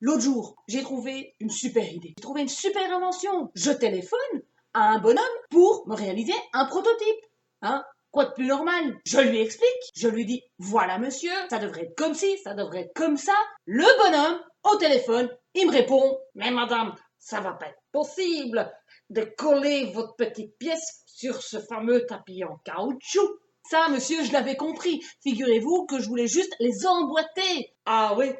L'autre jour, j'ai trouvé une super idée. J'ai trouvé une super invention. Je téléphone à un bonhomme pour me réaliser un prototype. Hein? Quoi de plus normal? Je lui explique, je lui dis, voilà monsieur, ça devrait être comme ci, ça devrait être comme ça. Le bonhomme, au téléphone, il me répond, mais madame, ça va pas être possible de coller votre petite pièce sur ce fameux tapis en caoutchouc. Ça, monsieur, je l'avais compris. Figurez-vous que je voulais juste les emboîter. Ah oui,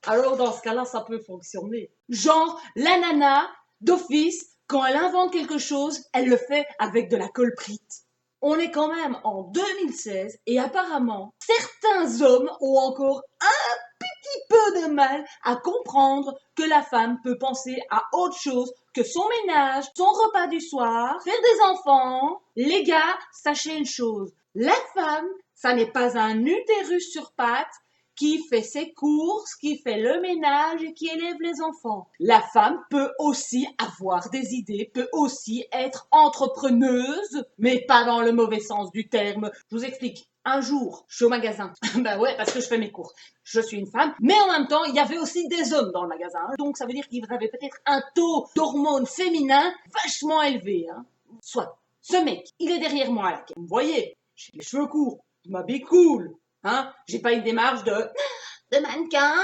alors dans ce cas-là, ça peut fonctionner. Genre, la nana, d'office, quand elle invente quelque chose, elle le fait avec de la colprite. On est quand même en 2016 et apparemment, certains hommes ont encore un petit peu de mal à comprendre que la femme peut penser à autre chose que son ménage, son repas du soir, faire des enfants. Les gars, sachez une chose, la femme, ça n'est pas un utérus sur pattes qui fait ses courses, qui fait le ménage et qui élève les enfants. La femme peut aussi avoir des idées, peut aussi être entrepreneuse, mais pas dans le mauvais sens du terme. Je vous explique. Un jour, je suis au magasin. Ben ouais, parce que je fais mes courses. Je suis une femme, mais en même temps, il y avait aussi des hommes dans le magasin. Donc ça veut dire qu'ils avaient peut-être un taux d'hormones féminins vachement élevé. Hein. Soit, ce mec, il est derrière moi là. Vous me voyez, j'ai les cheveux courts, je m'habille cool. Hein, j'ai pas une démarche de mannequin.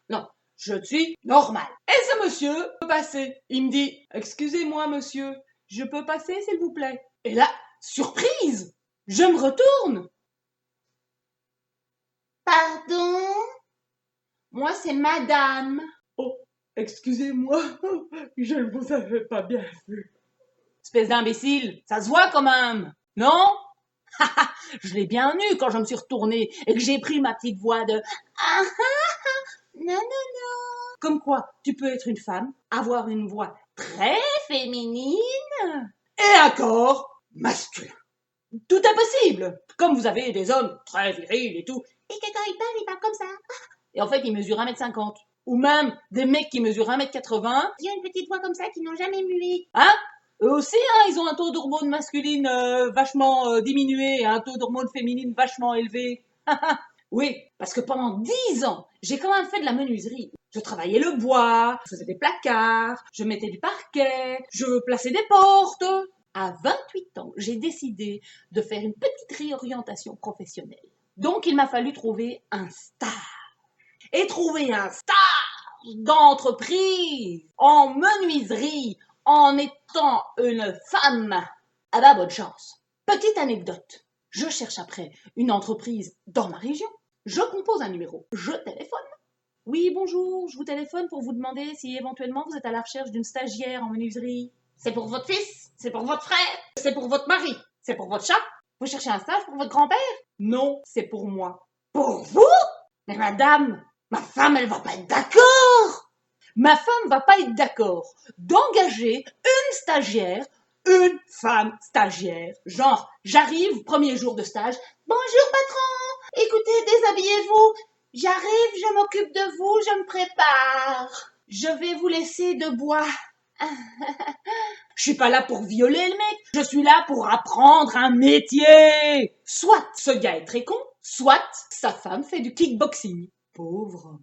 Non, je suis normale. Et ce monsieur peut passer. Il me dit, excusez-moi monsieur, je peux passer s'il vous plaît. Et là, surprise, je me retourne. Pardon? Moi, c'est madame. Oh, excusez-moi, je ne vous avais pas bien vu. Espèce d'imbécile, ça se voit quand même, non? Je l'ai bien eu quand je me suis retournée et que j'ai pris ma petite voix de ah non, non, non. Comme quoi, tu peux être une femme, avoir une voix très féminine et un corps masculin. Tout est possible. Comme vous avez des hommes très virils et tout, et que quand ils parlent comme ça. Et en fait, ils mesurent 1,50 m. Ou même des mecs qui mesurent 1,80 m. Ils ont une petite voix comme ça qui n'ont jamais mué. Hein? Eux aussi, hein, ils ont un taux d'hormones masculines vachement diminué et un taux d'hormones féminines vachement élevé. Oui, parce que pendant 10 ans, j'ai quand même fait de la menuiserie. Je travaillais le bois, je faisais des placards, je mettais du parquet, je plaçais des portes. À 28 ans, j'ai décidé de faire une petite réorientation professionnelle. Donc, il m'a fallu trouver un stage. Et trouver un stage d'entreprise en menuiserie en étant une femme. Ah bah, bonne chance. Petite anecdote. Je cherche après une entreprise dans ma région. Je compose un numéro. Je téléphone. Oui, bonjour, je vous téléphone pour vous demander si éventuellement vous êtes à la recherche d'une stagiaire en menuiserie. C'est pour votre fils, c'est pour votre frère, c'est pour votre mari, c'est pour votre chat. Vous cherchez un stage pour votre grand-père? Non, c'est pour moi. Pour vous? Mais madame, ma femme, elle va pas être d'accord. Ma femme va pas être d'accord d'engager une stagiaire, une femme stagiaire. Genre, j'arrive, premier jour de stage. Bonjour patron, écoutez, déshabillez-vous. J'arrive, je m'occupe de vous, je me prépare. Je vais vous laisser de bois. Je suis pas là pour violer le mec, je suis là pour apprendre un métier. Soit ce gars est très con, soit sa femme fait du kickboxing. Pauvre.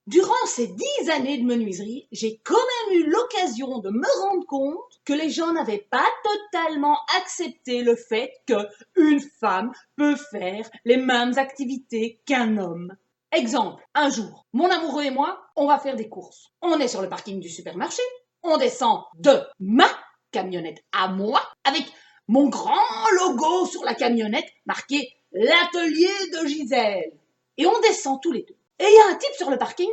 Durant ces 10 années de menuiserie, j'ai quand même eu l'occasion de me rendre compte que les gens n'avaient pas totalement accepté le fait qu'une femme peut faire les mêmes activités qu'un homme. Exemple, un jour, mon amoureux et moi, on va faire des courses. On est sur le parking du supermarché, on descend de ma camionnette à moi, avec mon grand logo sur la camionnette marqué l'atelier de Gisèle. Et on descend tous les deux. Et il y a un type sur le parking,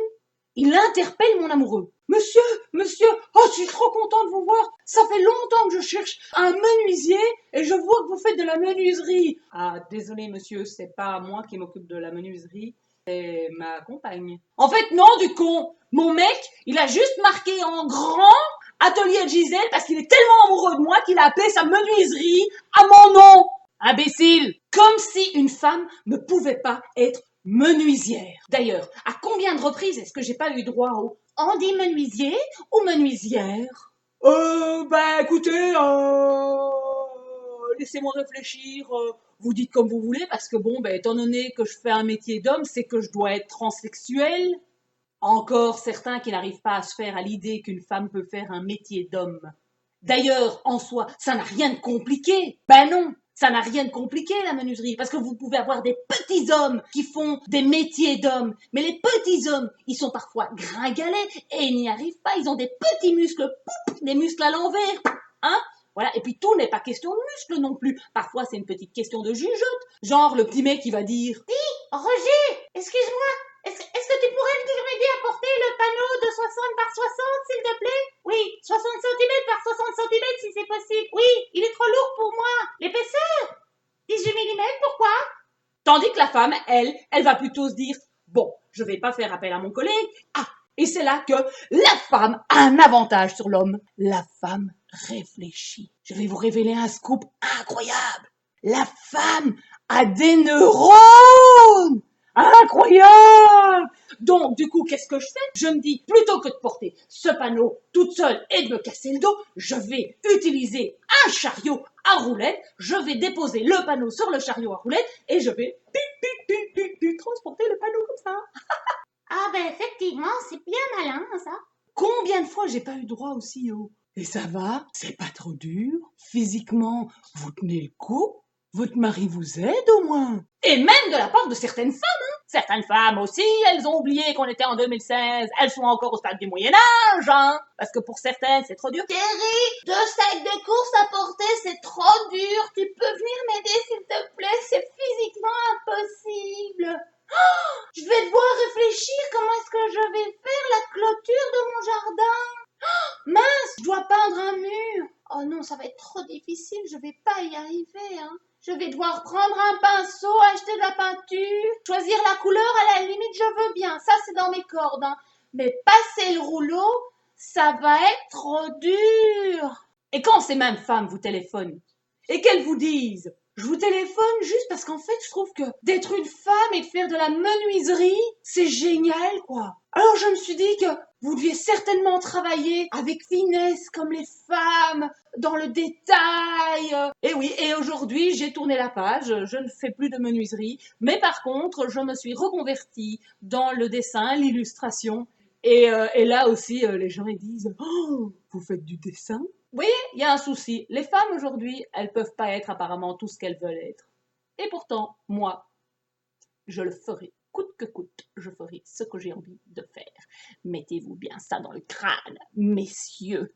il interpelle mon amoureux. Monsieur, monsieur, oh, je suis trop content de vous voir. Ça fait longtemps que je cherche un menuisier et je vois que vous faites de la menuiserie. Ah, désolé monsieur, c'est pas moi qui m'occupe de la menuiserie, c'est ma compagne. En fait, non, du con. Mon mec, il a juste marqué en grand Atelier de Gisèle parce qu'il est tellement amoureux de moi qu'il a appelé sa menuiserie à mon nom. Imbécile. Comme si une femme ne pouvait pas être menuisière. D'ailleurs, à combien de reprises est-ce que j'ai pas eu droit au on dit menuisier ou menuisière? Bah écoutez, laissez-moi réfléchir. Vous dites comme vous voulez parce que bon, bah, étant donné que je fais un métier d'homme, c'est que je dois être transsexuel. Encore certains qui n'arrivent pas à se faire à l'idée qu'une femme peut faire un métier d'homme. D'ailleurs, en soi, ça n'a rien de compliqué. Ben non, ça n'a rien de compliqué, la menuiserie, parce que vous pouvez avoir des petits hommes qui font des métiers d'hommes. Mais les petits hommes, ils sont parfois gringalets et ils n'y arrivent pas. Ils ont des petits muscles, des muscles à l'envers. Hein? Voilà. Et puis tout n'est pas question de muscles non plus. Parfois, c'est une petite question de jugeote. Genre le petit mec qui va dire: dis, Roger, excuse-moi, est-ce que tu pourrais venir m'aider à porter le panneau de 60 par 60, s'il te plaît? Oui, 60 cm par 60 cm si c'est possible. Oui, il est trop lourd pour moi. L'épaisseur 18 mm, pourquoi? Tandis que la femme, elle va plutôt se dire: bon, je vais pas faire appel à mon collègue. Ah, et c'est là que la femme a un avantage sur l'homme. La femme réfléchit. Je vais vous révéler un scoop incroyable. La femme a des neurones. Incroyable! Donc, du coup, qu'est-ce que je fais? Je me dis, plutôt que de porter ce panneau toute seule et de me casser le dos, je vais utiliser un chariot à roulettes, je vais déposer le panneau sur le chariot à roulettes et je vais transporter le panneau comme ça. Ah ben effectivement, c'est bien malin ça. Combien de fois j'ai pas eu droit au CEO? Et ça va? C'est pas trop dur? Physiquement, vous tenez le coup? Votre mari vous aide au moins? Et même de la part de certaines femmes, hein. Certaines femmes aussi, elles ont oublié qu'on était en 2016. Elles sont encore au stade du Moyen-Âge, hein. Parce que pour certaines, c'est trop dur. Thierry, 2 sacs de course à porter, c'est trop dur. Tu peux venir m'aider s'il te plaît, c'est physiquement impossible. Oh, je vais devoir réfléchir comment est-ce que je vais faire la clôture de mon jardin. Oh, mince, je dois peindre un mur. Oh non, ça va être trop difficile, je vais pas y arriver, hein. Je vais devoir prendre un pinceau, acheter de la peinture, choisir la couleur, à la limite je veux bien, ça c'est dans mes cordes, hein. Mais passer le rouleau, ça va être trop dur. Et quand ces mêmes femmes vous téléphonent et qu'elles vous disent: je vous téléphone juste parce qu'en fait, je trouve que d'être une femme et de faire de la menuiserie, c'est génial, quoi. Alors je me suis dit que vous deviez certainement travailler avec finesse comme les femmes, dans le détail. Et oui, et aujourd'hui, j'ai tourné la page, je ne fais plus de menuiserie, mais par contre, je me suis reconvertie dans le dessin, l'illustration. Et là aussi, les gens ils disent: oh, vous faites du dessin? Oui, il y a un souci. Les femmes aujourd'hui, elles peuvent pas être apparemment tout ce qu'elles veulent être. Et pourtant, moi, je le ferai. Coûte que coûte, je ferai ce que j'ai envie de faire. Mettez-vous bien ça dans le crâne, messieurs.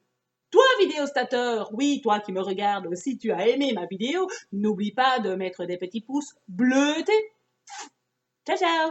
Toi, vidéostateur, oui, toi qui me regardes, si tu as aimé ma vidéo, n'oublie pas de mettre des petits pouces bleutés. Ciao, ciao!